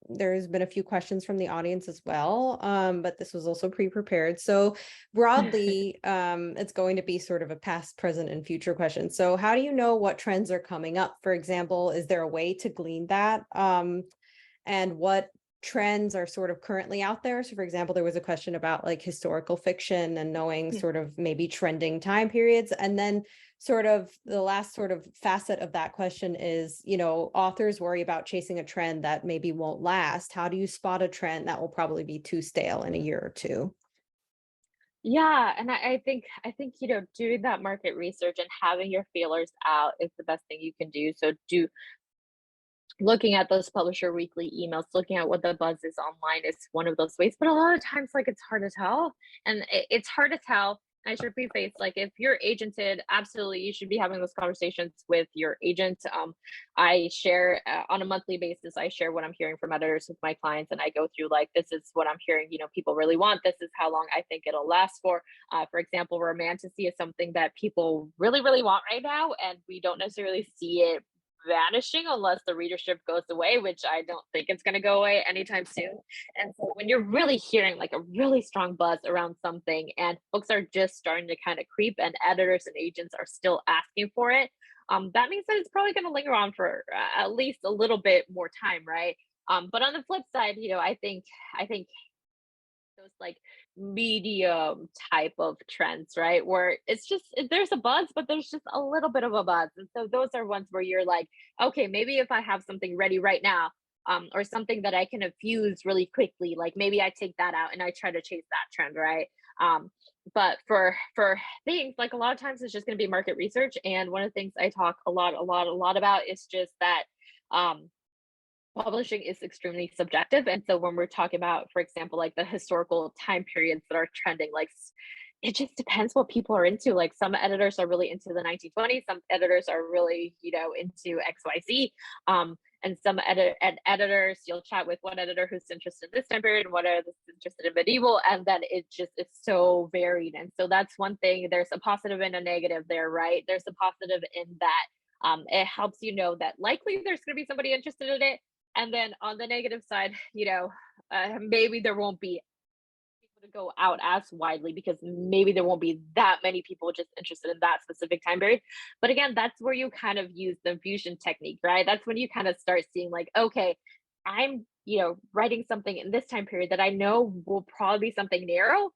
S2: There's been a few questions from the audience as well, but this was also pre-prepared. So broadly, it's going to be sort of a past, present, and future question. So how do you know what trends are coming up? For example, is there a way to glean that? And what trends are sort of currently out there? So for example, there was a question about like historical fiction and knowing sort of maybe trending time periods. And then sort of the last sort of facet of that question is, authors worry about chasing a trend that maybe won't last. How do you spot a trend that will probably be too stale in a year or two?
S3: Yeah, and I think doing that market research and having your feelers out is the best thing you can do. So looking at those publisher weekly emails, looking at what the buzz is online is one of those ways. But a lot of times, like, it's hard to tell. And it's hard to tell. I should preface, like, if you're agented, absolutely, you should be having those conversations with your agent. I share on a monthly basis, I share what I'm hearing from editors with my clients, and I go through, like, this is what I'm hearing, people really want. This is how long I think it'll last for. For example, romantasy is something that people really, really want right now, and we don't necessarily see it vanishing unless the readership goes away, which I don't think it's going to go away anytime soon. And so when you're really hearing like a really strong buzz around something and books are just starting to kind of creep and editors and agents are still asking for it, that means that it's probably going to linger on for at least a little bit more time, right? But on the flip side, I think those like medium type of trends, right? Where it's just there's a buzz, but there's just a little bit of a buzz. And so those are ones where you're like, okay, maybe if I have something ready right now, or something that I can infuse really quickly, like maybe I take that out and I try to chase that trend, right? But for things like a lot of times it's just going to be market research. And one of the things I talk a lot about is just that um publishing is extremely subjective. And so when we're talking about, for example, like the historical time periods that are trending, like it just depends what people are into. Like some editors are really into the 1920s, some editors are really, into XYZ. And some editors, you'll chat with one editor who's interested in this time period, one editor who's interested in medieval, and then it's so varied. And so that's one thing. There's a positive and a negative there, right? There's a positive in that it helps that likely there's going to be somebody interested in it. And then on the negative side, maybe there won't be people to go out as widely because maybe there won't be that many people just interested in that specific time period. But again, that's where you kind of use the fusion technique, right? That's when you kind of start seeing like, okay, I'm, writing something in this time period that I know will probably be something narrow,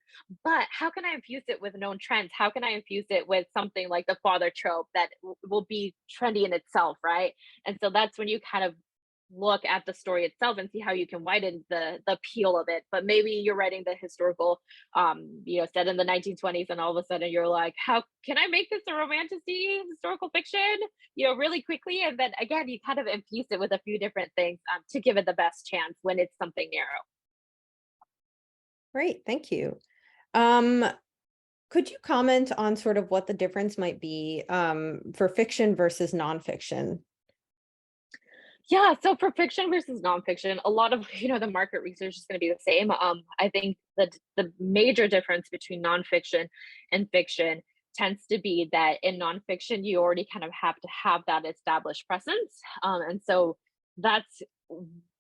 S3: but how can I infuse it with known trends? How can I infuse it with something like the father trope that will be trendy in itself, right? And so that's when you kind of look at the story itself and see how you can widen the appeal of it. But maybe you're writing the historical set in the 1920s and all of a sudden you're like, how can I make this a romantasy historical fiction really quickly? And then again you kind of infuse it with a few different things to give it the best chance when it's something narrow.
S2: Great, thank you. Could you comment on sort of what the difference might be for fiction versus nonfiction?
S3: Yeah, so for fiction versus nonfiction, a lot of the market research is going to be the same. I think that the major difference between nonfiction and fiction tends to be that in nonfiction you already kind of have to have that established presence, and so that's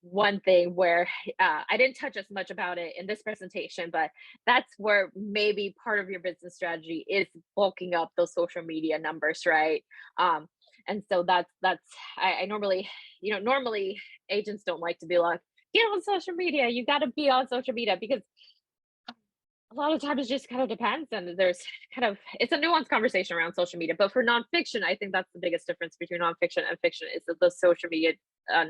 S3: one thing where I didn't touch as much about it in this presentation, but that's where maybe part of your business strategy is bulking up those social media numbers, right? And so that's I normally normally agents don't like to be like, get on social media, you got to be on social media, because A lot of times it just kind of depends, and there's it's a nuanced conversation around social media. But for nonfiction, I think that's the biggest difference between nonfiction and fiction is that the social media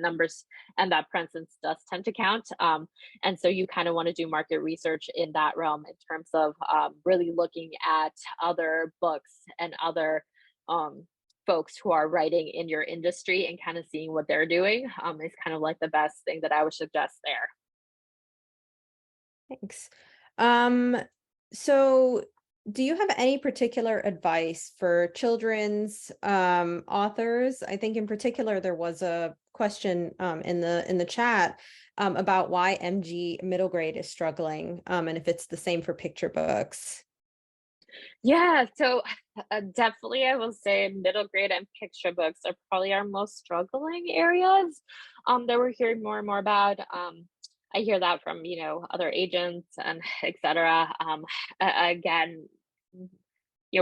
S3: numbers and that presence does tend to count. And so you kind of want to do market research in that realm in terms of really looking at other books and other um, folks who are writing in your industry and kind of seeing what they're doing is kind of like the best thing that I would suggest there.
S2: Thanks. Um, so do you have any particular advice for children's authors? I think in particular there was a question in the chat about why MG middle grade is struggling, and if it's the same for picture books.
S3: Yeah, so definitely I will say middle grade and picture books are probably our most struggling areas that we're hearing more and more about. I hear that from, other agents and et cetera. Again,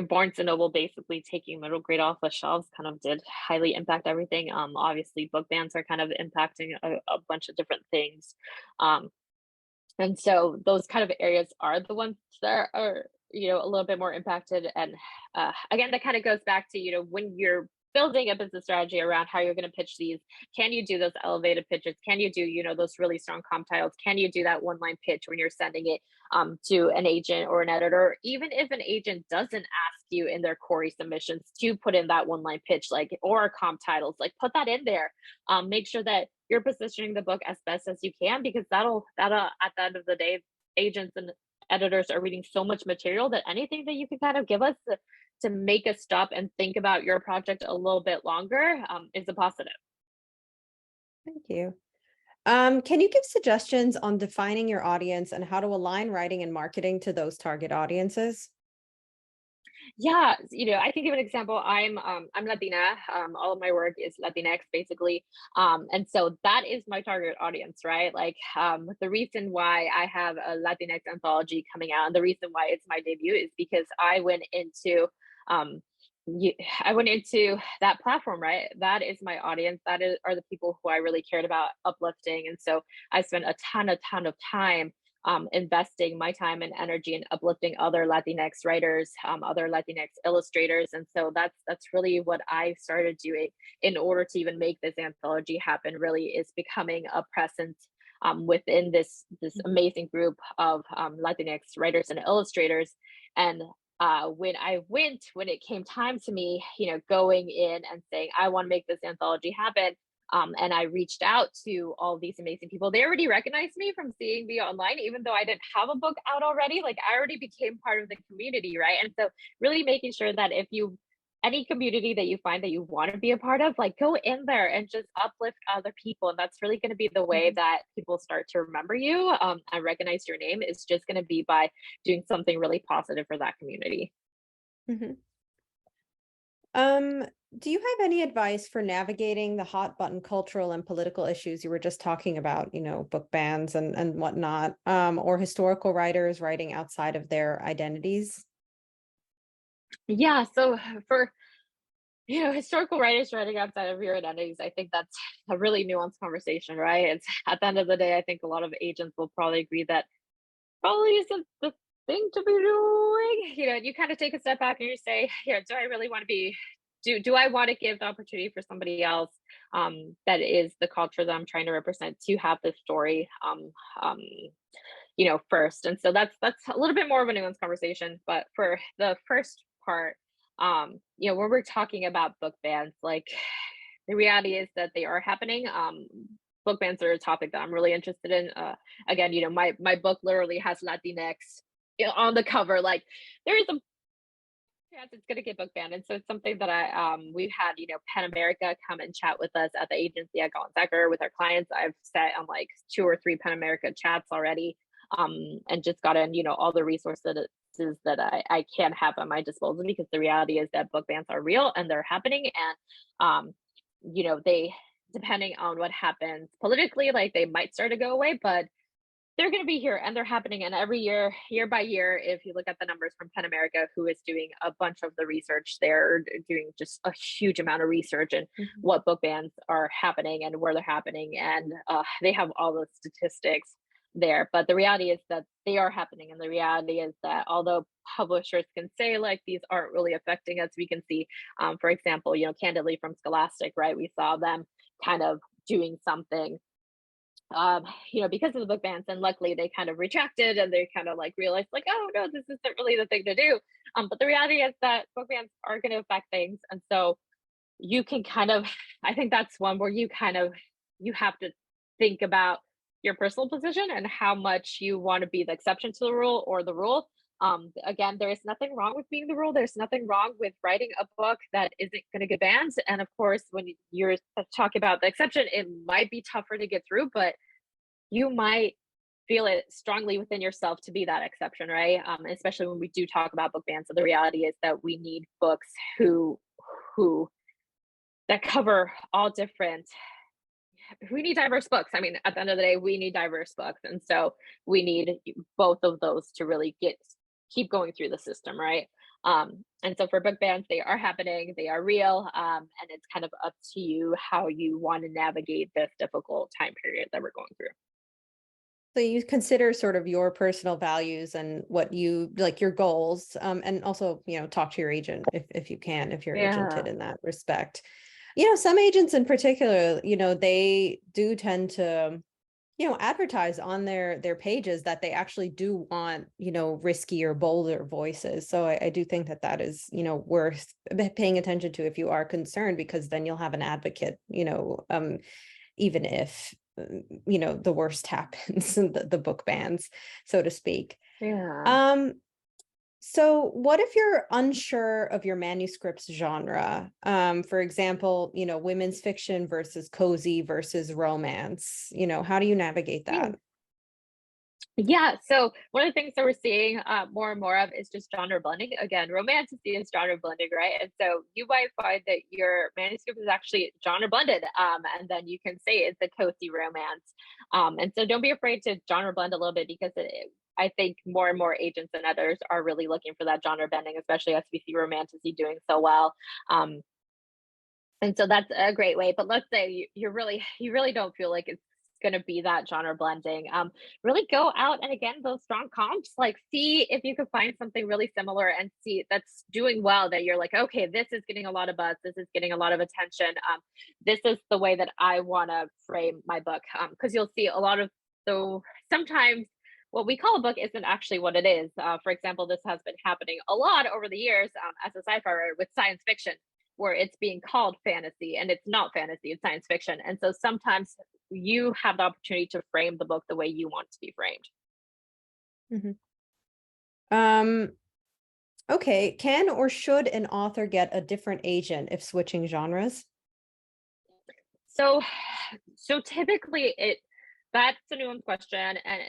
S3: Barnes and Noble basically taking middle grade off the shelves kind of did highly impact everything. Obviously book bans are kind of impacting a bunch of different things. Um, and so those kind of areas are the ones that are, a little bit more impacted. And again, that kind of goes back to, when you're building a business strategy around how you're going to pitch these, can you do those elevated pitches? Can you do, those really strong comp titles? Can you do that one line pitch when you're sending it to an agent or an editor? Even if an agent doesn't ask you in their query submissions to put in that one line pitch, or comp titles, put that in there. Make sure that you're positioning the book as best as you can, because that'll at the end of the day, agents and editors are reading so much material that anything that you can kind of give us to make us stop and think about your project a little bit longer is a positive.
S2: Thank you. Can you give suggestions on defining your audience and how to align writing and marketing to those target audiences?
S3: Yeah, I can give an example. I'm Latina. All of my work is Latinx basically. And so that is my target audience, right? The reason why I have a Latinx anthology coming out and the reason why it's my debut is because I went into that platform, right? That is my audience. Are the people who I really cared about uplifting. And so I spent a ton of time investing my time and energy in uplifting other Latinx writers, other Latinx illustrators. And so that's really what I started doing in order to even make this anthology happen, really is becoming a presence within this amazing group of Latinx writers and illustrators. And when it came time to me, going in and saying, I want to make this anthology happen, and I reached out to all these amazing people. They already recognized me from seeing me online, even though I didn't have a book out already. I already became part of the community, right? And so really making sure that any community that you find that you want to be a part of, go in there and just uplift other people. And that's really going to be the way that people start to remember you and recognize your name is just going to be by doing something really positive for that community.
S2: Mm-hmm. Do you have any advice for navigating the hot button cultural and political issues you were just talking about, book bans and whatnot, or historical writers writing outside of their identities?
S3: Yeah, so for historical writers writing outside of your identities, I think that's a really nuanced conversation, right? It's at the end of the day, I think a lot of agents will probably agree that probably isn't the thing to be doing. You kind of take a step back and you say, do I really want to be do I want to give the opportunity for somebody else that is the culture that I'm trying to represent to have this story first? And so that's a little bit more of a nuanced conversation. But for the first part, when we're talking about book bans, the reality is that they are happening. Book bans are a topic that I'm really interested in. Again, my book literally has Latinx on the cover. There is a chance it's going to get book banned, and so it's something that we've had Pen America come and chat with us at the agency at Gonzaga with our clients. I've sat on 2 or 3 Pen America chats already, and just gotten all the resources that I can have at my disposal, because the reality is that book bans are real and they're happening, and they, depending on what happens politically, they might start to go away, but they're going to be here and they're happening. And every year by year, if you look at the numbers from Pen America, who is doing a bunch of the research, they're doing just a huge amount of research and what book bans are happening and where they're happening. And they have all the statistics there. But the reality is that they are happening. And the reality is that although publishers can say like these aren't really affecting us, we can see, for example, candidly from Scholastic, right? We saw them kind of doing something because of the book bans, and luckily they kind of retracted and they kind of like realized like, oh no, this isn't really the thing to do. But the reality is that book bans are going to affect things. And so you can kind of, I think that's one where you have to think about your personal position and how much you want to be the exception to the rule or the rule. Again, there is nothing wrong with being the rule. There's nothing wrong with writing a book that isn't going to get banned. And of course, when you're talking about the exception, it might be tougher to get through, but you might feel it strongly within yourself to be that exception, right? Especially when we do talk about book bans. So the reality is that we need books who that cover all different. We need diverse books. I mean, at the end of the day, we need diverse books, and so we need both of those to really keep going through the system, right? And so for book bans, they are happening, they are real, and it's kind of up to you how you want to navigate this difficult time period that we're going through.
S2: So you consider sort of your personal values and what you like, your goals, and also, talk to your agent if you can, if you're agented in that respect. Some agents in particular, they do tend to, advertise on their pages that they actually do want, riskier, bolder voices. So I do think that is, worth paying attention to if you are concerned, because then you'll have an advocate, even if, the worst happens, the book bans, so to speak.
S3: Yeah.
S2: So what if you're unsure of your manuscript's genre? For example, women's fiction versus cozy versus romance. How do you navigate that?
S3: Yeah, so one of the things that we're seeing more and more of is just genre blending. Again, romanticy is genre blending, right? And so you might find that your manuscript is actually genre blended, and then you can say it's a cozy romance. And so don't be afraid to genre blend a little bit, because I think more and more agents and others are really looking for that genre blending, especially as we see romanticy doing so well. And so that's a great way. But let's say you really don't feel like it's going to be that genre blending. Really go out and, again, those strong comps, like see if you can find something really similar and see that's doing well, that you're like, okay, this is getting a lot of buzz, this is getting a lot of attention, this is the way that I want to frame my book. Because you'll see a lot of, so sometimes what we call a book isn't actually what it is. For example, this has been happening a lot over the years as a sci-fi writer with science fiction, where it's being called fantasy and it's not fantasy, it's science fiction. And so sometimes you have the opportunity to frame the book the way you want it to be framed.
S2: Mm-hmm. Okay, can or should an author get a different agent if switching genres?
S3: So typically that's a nuanced question, and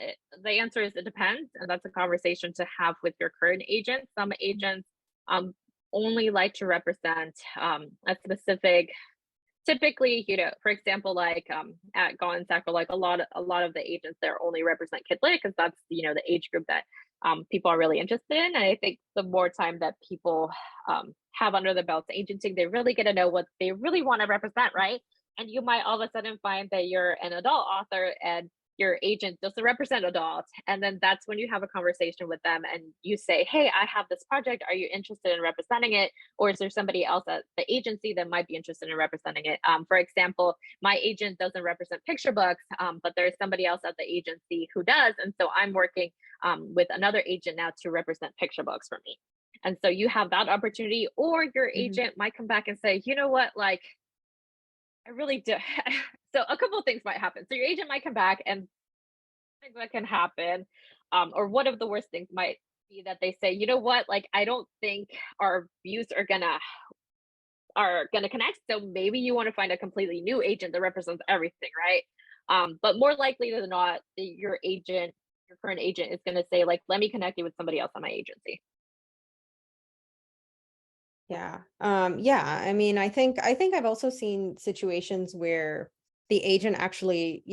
S3: the answer is it depends, and that's a conversation to have with your current agent. Some agents only like to represent a specific, typically, for example, like at Gone Sacral, like a lot of the agents there only represent kid lit, because that's the age group that people are really interested in. And I think the more time that people have under the belts agenting, they really get to know what they really want to represent, right? And you might all of a sudden find that you're an adult author and your agent doesn't represent adults. And then that's when you have a conversation with them and you say, hey, I have this project. Are you interested in representing it? Or is there somebody else at the agency that might be interested in representing it? For example, my agent doesn't represent picture books, but there's somebody else at the agency who does. And so I'm working with another agent now to represent picture books for me. And so you have that opportunity, or your agent might come back and say, you know what, like, I really do. So a couple of things might happen. So your agent might come back, and things that can happen, or one of the worst things might be that they say, you know what, like, I don't think our views are gonna connect. So maybe you want to find a completely new agent that represents everything, right? But more likely than not, your current agent is gonna say, like, let me connect you with somebody else on my agency.
S2: Yeah. Yeah. I mean, I think I've also seen situations where the agent actually,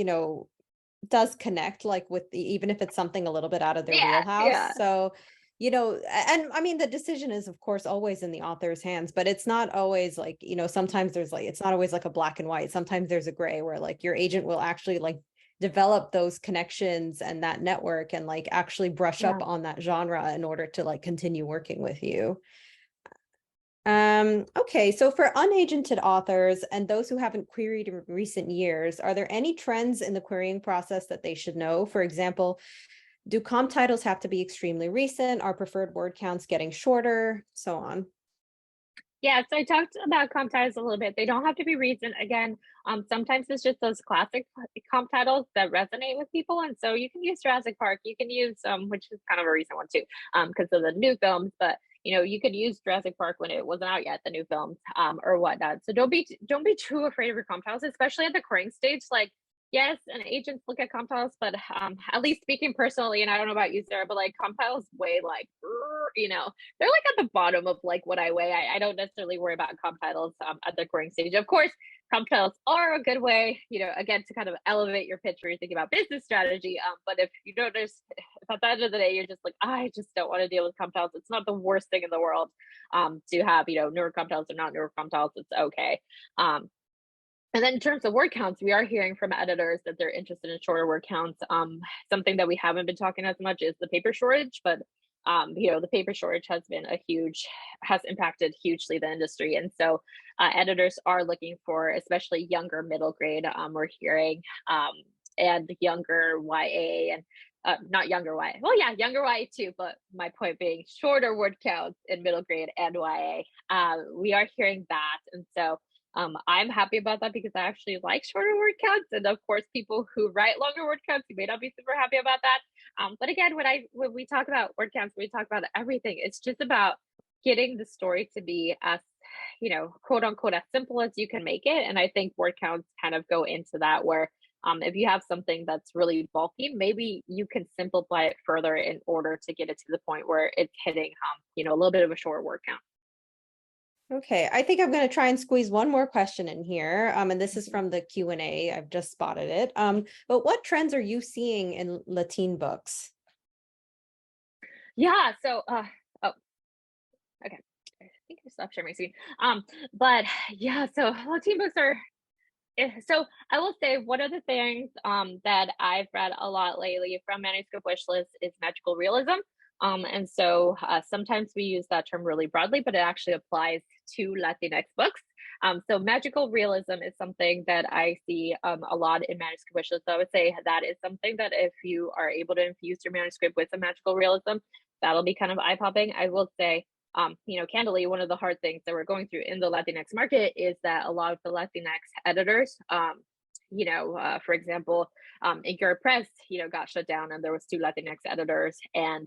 S2: does connect, like with even if it's something a little bit out of their wheelhouse.
S3: Yeah.
S2: So, and I mean, the decision is of course always in the author's hands, but it's not always like, sometimes there's like, it's not always like a black and white. Sometimes there's a gray where like your agent will actually like develop those connections and that network and like actually brush up on that genre in order to like continue working with you. Okay, so for unagented authors and those who haven't queried in recent years, are there any trends in the querying process that they should know? For example, do comp titles have to be extremely recent? Are preferred word counts getting shorter? So on.
S3: Yeah, so I talked about comp titles a little bit. They don't have to be recent. Again, sometimes it's just those classic comp titles that resonate with people. And so you can use Jurassic Park, you can use which is kind of a recent one too, because of the new films, but you could use Jurassic Park when it wasn't out yet, the new films, or whatnot. So don't be too afraid of your comp titles, especially at the querying stage. Like, yes, and agents look at comp titles, but at least speaking personally, and I don't know about you, Sarah, but like comp titles weigh like, they're like at the bottom of like what I weigh. I don't necessarily worry about comp titles at the querying stage. Of course, comp titles are a good way, again, to kind of elevate your pitch when you're thinking about business strategy. But if you don't, if at the end of the day, you're just like, I just don't want to deal with comp titles. It's not the worst thing in the world to have, newer comp titles or not newer comp titles. It's okay. And then in terms of word counts, we are hearing from editors that they're interested in shorter word counts. Something that we haven't been talking as much is the paper shortage, but the paper shortage has impacted hugely the industry. And so editors are looking for, especially younger middle grade, we're hearing, and younger YA and not younger YA. Well, yeah, younger YA too, but my point being shorter word counts in middle grade and YA. We are hearing that. And so I'm happy about that because I actually like shorter word counts. And of course, people who write longer word counts, you may not be super happy about that. But again, when we talk about word counts, we talk about everything. It's just about getting the story to be as, quote unquote, as simple as you can make it. And I think word counts kind of go into that, where if you have something that's really bulky, maybe you can simplify it further in order to get it to the point where it's hitting, a little bit of a shorter word count.
S2: Okay, I think I'm going to try and squeeze one more question in here. And this is from the Q&A. I've just spotted it. But what trends are you seeing in Latin books?
S3: Yeah, so okay. I think I stopped sharing my screen. But yeah, so Latin books are so I will say one of the things that I've read a lot lately from manuscript wish list is magical realism. And so sometimes we use that term really broadly, but it actually applies to Latinx books. So magical realism is something that I see a lot in manuscript wish lists. So I would say that is something that if you are able to infuse your manuscript with some magical realism, that'll be kind of eye-popping. I will say, candidly, one of the hard things that we're going through in the Latinx market is that a lot of the Latinx editors, for example, Incuria Press, got shut down and there was 2 Latinx editors. And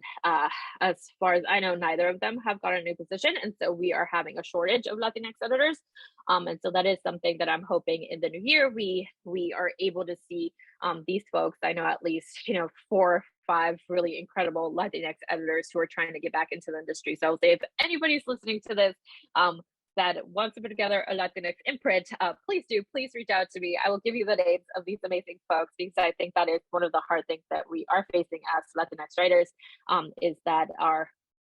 S3: as far as I know, neither of them have got a new position. And so we are having a shortage of Latinx editors. And so that is something that I'm hoping in the new year, we are able to see these folks. I know at least, 4 or 5 really incredible Latinx editors who are trying to get back into the industry. So I'll say if anybody's listening to this, that wants to put together a Latinx imprint, please reach out to me. I will give you the names of these amazing folks because I think that is one of the hard things that we are facing as Latinx writers, is that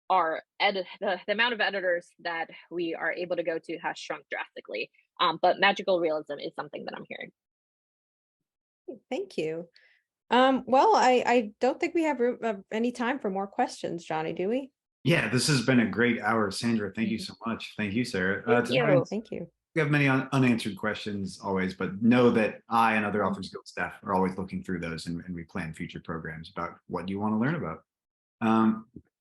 S3: the amount of editors that we are able to go to has shrunk drastically. But magical realism is something that I'm hearing.
S2: Thank you. Well, I don't think we have any time for more questions, Johnny, do we?
S1: Yeah, this has been a great hour. Sandra, thank you so much. Thank you, Sarah.
S2: Thank you.
S1: We have many unanswered questions always, but know that I and other Authors Guild staff are always looking through those, and we plan future programs about what you want to learn about.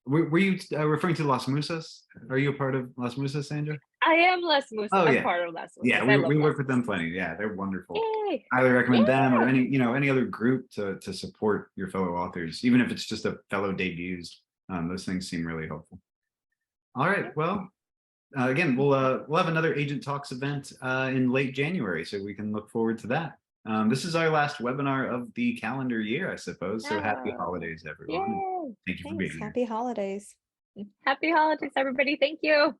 S1: Were you referring to Las Musas? Are you a part of Las Musas, Sandra?
S3: I am Las Musas.
S1: Oh, yeah.
S3: I'm part of Las Musas.
S1: Yeah, we work with them plenty. Yeah, they're wonderful.
S3: Yay.
S1: I highly recommend them, or any other group to support your fellow authors, even if it's just a fellow debuts. Those things seem really helpful. All right, well, again, we'll have another Agent Talks event in late January, so we can look forward to that. This is our last webinar of the calendar year, I suppose. So happy holidays, everyone.
S3: Yay.
S1: Thank you for being here.
S2: Happy holidays.
S3: Happy holidays, everybody. Thank you.